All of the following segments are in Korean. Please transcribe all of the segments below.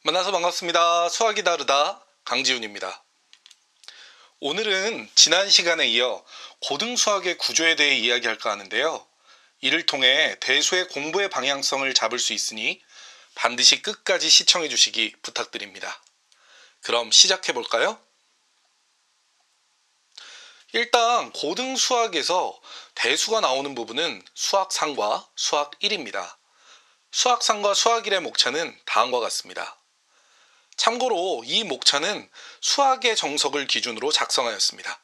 만나서 반갑습니다. 수학이 다르다 강지훈입니다. 오늘은 지난 시간에 이어 고등수학의 구조에 대해 이야기할까 하는데요. 이를 통해 대수의 공부의 방향성을 잡을 수 있으니 반드시 끝까지 시청해 주시기 부탁드립니다. 그럼 시작해 볼까요? 일단 고등수학에서 대수가 나오는 부분은 수학3과 수학1입니다. 수학3과 수학1의 목차는 다음과 같습니다. 참고로 이 목차는 수학의 정석을 기준으로 작성하였습니다.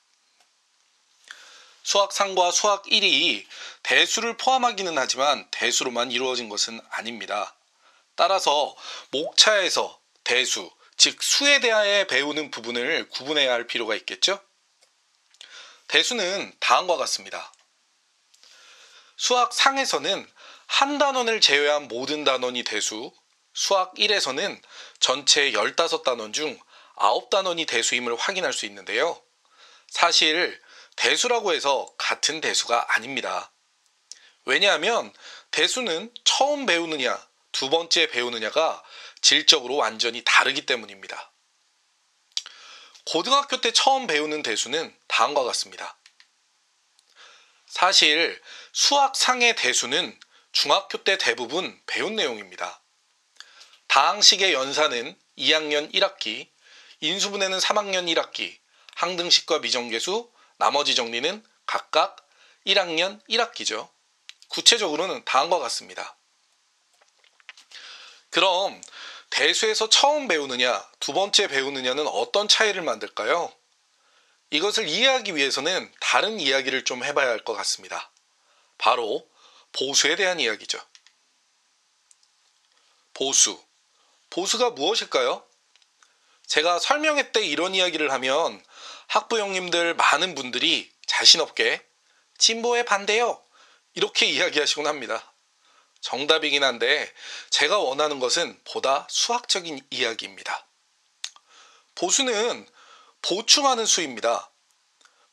수학3과 수학1이 대수를 포함하기는 하지만 대수로만 이루어진 것은 아닙니다. 따라서 목차에서 대수, 즉 수에 대하여 배우는 부분을 구분해야 할 필요가 있겠죠? 대수는 다음과 같습니다. 수학상에서는 한 단원을 제외한 모든 단원이 대수, 수학 1에서는 전체 15단원 중 9단원이 대수임을 확인할 수 있는데요. 사실 대수라고 해서 같은 대수가 아닙니다. 왜냐하면 대수는 처음 배우느냐, 두 번째 배우느냐가 질적으로 완전히 다르기 때문입니다. 고등학교 때 처음 배우는 대수는 다음과 같습니다. 사실 수학상의 대수는 중학교 때 대부분 배운 내용입니다. 다항식의 연산은 2학년 1학기, 인수분해는 3학년 1학기, 항등식과 미정계수, 나머지 정리는 각각 1학년 1학기죠. 구체적으로는 다음과 같습니다. 그럼 대수에서 처음 배우느냐, 두 번째 배우느냐는 어떤 차이를 만들까요? 이것을 이해하기 위해서는 다른 이야기를 좀 해봐야 할 것 같습니다. 바로 보수에 대한 이야기죠. 보수가 무엇일까요? 제가 설명회 때 이런 이야기를 하면 학부 형님들 많은 분들이 자신 없게 진보에 반대요 이렇게 이야기하시곤 합니다. 정답이긴 한데 제가 원하는 것은 보다 수학적인 이야기입니다. 보수는 보충하는 수입니다.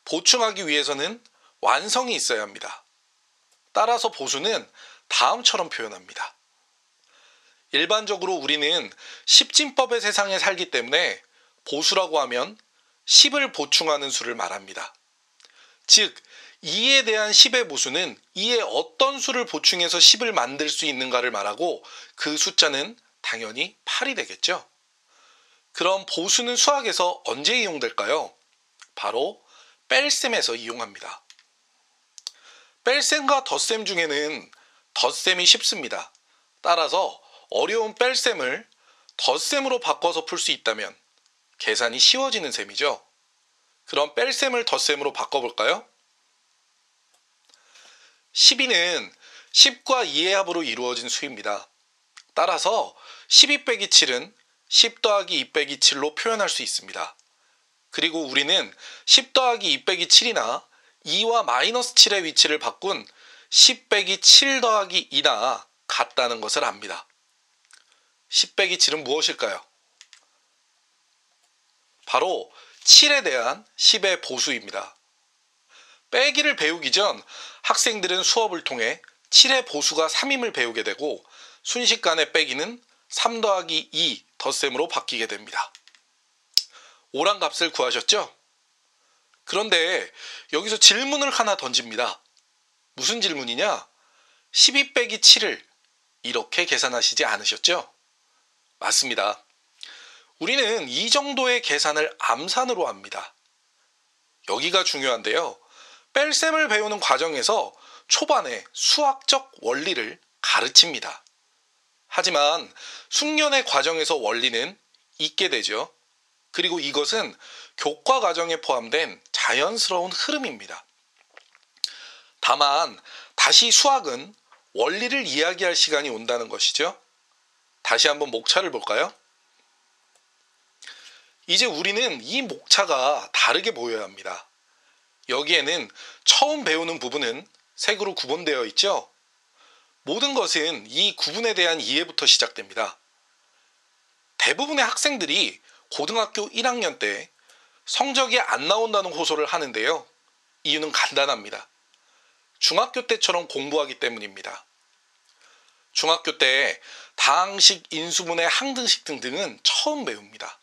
보충하기 위해서는 완성이 있어야 합니다. 따라서 보수는 다음처럼 표현합니다. 일반적으로 우리는 십진법의 세상에 살기 때문에 보수라고 하면 10을 보충하는 수를 말합니다. 즉 2에 대한 10의 보수는 2에 어떤 수를 보충해서 10을 만들 수 있는가를 말하고 그 숫자는 당연히 8이 되겠죠. 그럼 보수는 수학에서 언제 이용될까요? 바로 뺄셈에서 이용합니다. 뺄셈과 덧셈 중에는 덧셈이 쉽습니다. 따라서 어려운 뺄셈을 덧셈으로 바꿔서 풀 수 있다면 계산이 쉬워지는 셈이죠. 그럼 뺄셈을 덧셈으로 바꿔볼까요? 12는 10과 2의 합으로 이루어진 수입니다. 따라서 12 빼기 7은 10 더하기 2 빼기 7로 표현할 수 있습니다. 그리고 우리는 10 더하기 2 빼기 7이나 2와 마이너스 7의 위치를 바꾼 10 빼기 7 더하기 2나 같다는 것을 압니다. 10 빼기 7은 무엇일까요? 바로 7에 대한 10의 보수입니다. 빼기를 배우기 전 학생들은 수업을 통해 7의 보수가 3임을 배우게 되고 순식간에 빼기는 3 더하기 2 덧셈으로 바뀌게 됩니다. 오란 값을 구하셨죠? 그런데 여기서 질문을 하나 던집니다. 무슨 질문이냐? 12 빼기 7을 이렇게 계산하시지 않으셨죠? 맞습니다. 우리는 이 정도의 계산을 암산으로 합니다. 여기가 중요한데요. 뺄셈을 배우는 과정에서 초반에 수학적 원리를 가르칩니다. 하지만 숙련의 과정에서 원리는 잊게 되죠. 그리고 이것은 교과 과정에 포함된 자연스러운 흐름입니다. 다만 다시 수학은 원리를 이야기할 시간이 온다는 것이죠. 다시 한번 목차를 볼까요? 이제 우리는 이 목차가 다르게 보여야 합니다. 여기에는 처음 배우는 부분은 색으로 구분되어 있죠. 모든 것은 이 구분에 대한 이해부터 시작됩니다. 대부분의 학생들이 고등학교 1학년 때 성적이 안 나온다는 호소를 하는데요. 이유는 간단합니다. 중학교 때처럼 공부하기 때문입니다. 중학교 때 다항식, 인수분해, 항등식 등등은 처음 배웁니다.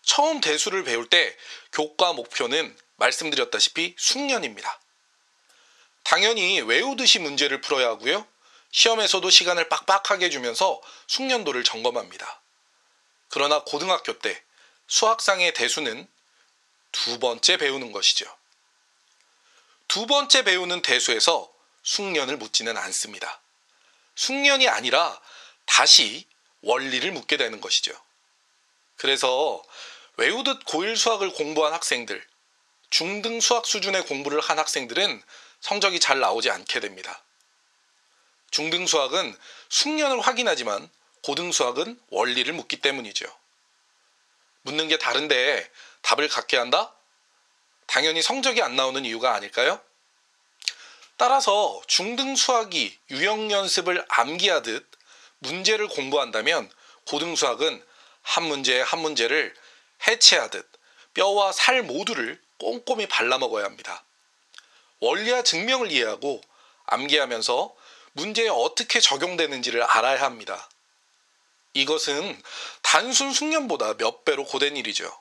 처음 대수를 배울 때 교과 목표는 말씀드렸다시피 숙련입니다. 당연히 외우듯이 문제를 풀어야 하고요. 시험에서도 시간을 빡빡하게 주면서 숙련도를 점검합니다. 그러나 고등학교 때 수학상의 대수는 두 번째 배우는 것이죠. 두 번째 배우는 대수에서 숙련을 묻지는 않습니다. 숙련이 아니라 다시 원리를 묻게 되는 것이죠. 그래서 외우듯 고1 수학을 공부한 학생들, 중등 수학 수준의 공부를 한 학생들은 성적이 잘 나오지 않게 됩니다. 중등 수학은 숙련을 확인하지만 고등 수학은 원리를 묻기 때문이죠. 묻는 게 다른데 답을 갖게 한다? 당연히 성적이 안 나오는 이유가 아닐까요? 따라서 중등 수학이 유형 연습을 암기하듯 문제를 공부한다면 고등 수학은 한 문제에 한 문제를 해체하듯 뼈와 살 모두를 꼼꼼히 발라먹어야 합니다. 원리와 증명을 이해하고 암기하면서 문제에 어떻게 적용되는지를 알아야 합니다. 이것은 단순 숙련보다 몇 배로 고된 일이죠.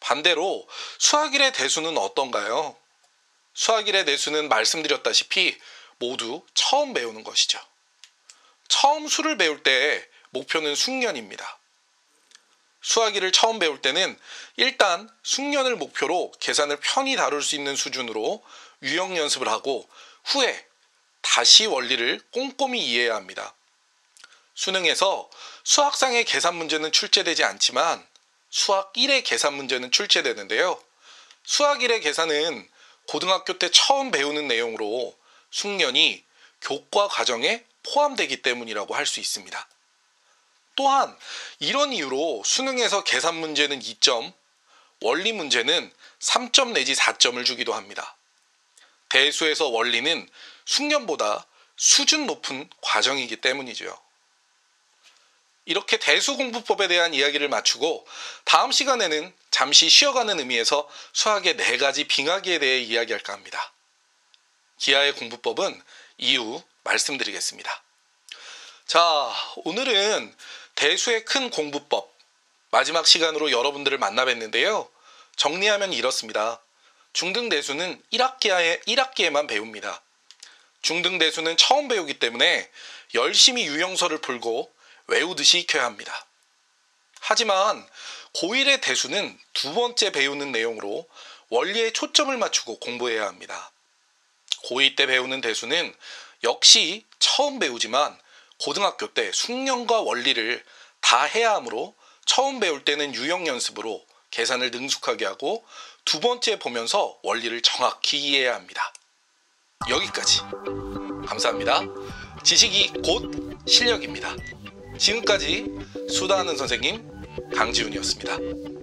반대로 수학 1의 대수는 어떤가요? 수학 1의 대수는 말씀드렸다시피 모두 처음 배우는 것이죠. 처음 수를 배울 때 목표는 숙련입니다. 수학 1을 처음 배울 때는 일단 숙련을 목표로 계산을 편히 다룰 수 있는 수준으로 유형 연습을 하고 후에 다시 원리를 꼼꼼히 이해해야 합니다. 수능에서 수학상의 계산 문제는 출제되지 않지만 수학 1의 계산 문제는 출제되는데요. 수학 1의 계산은 고등학교 때 처음 배우는 내용으로 숙련이 교과 과정에 포함되기 때문이라고 할 수 있습니다. 또한 이런 이유로 수능에서 계산 문제는 2점, 원리 문제는 3점 내지 4점을 주기도 합니다. 대수에서 원리는 숙련보다 수준 높은 과정이기 때문이죠. 이렇게 대수 공부법에 대한 이야기를 마치고 다음 시간에는 잠시 쉬어가는 의미에서 수학의 4가지 빙하기에 대해 이야기할까 합니다. 기하의 공부법은 이후 말씀드리겠습니다. 자, 오늘은 대수의 큰 공부법 마지막 시간으로 여러분들을 만나 뵀는데요. 정리하면 이렇습니다. 중등 대수는 1학기에만 배웁니다. 중등 대수는 처음 배우기 때문에 열심히 유형설을 풀고 외우듯이 익혀야 합니다. 하지만 고1의 대수는 두 번째 배우는 내용으로 원리에 초점을 맞추고 공부해야 합니다. 고2 때 배우는 대수는 역시 처음 배우지만 고등학교 때 숙련과 원리를 다 해야 하므로 처음 배울 때는 유형 연습으로 계산을 능숙하게 하고 두 번째 보면서 원리를 정확히 이해해야 합니다. 여기까지. 감사합니다. 지식이 곧 실력입니다. 지금까지 수다하는 선생님 강지훈이었습니다.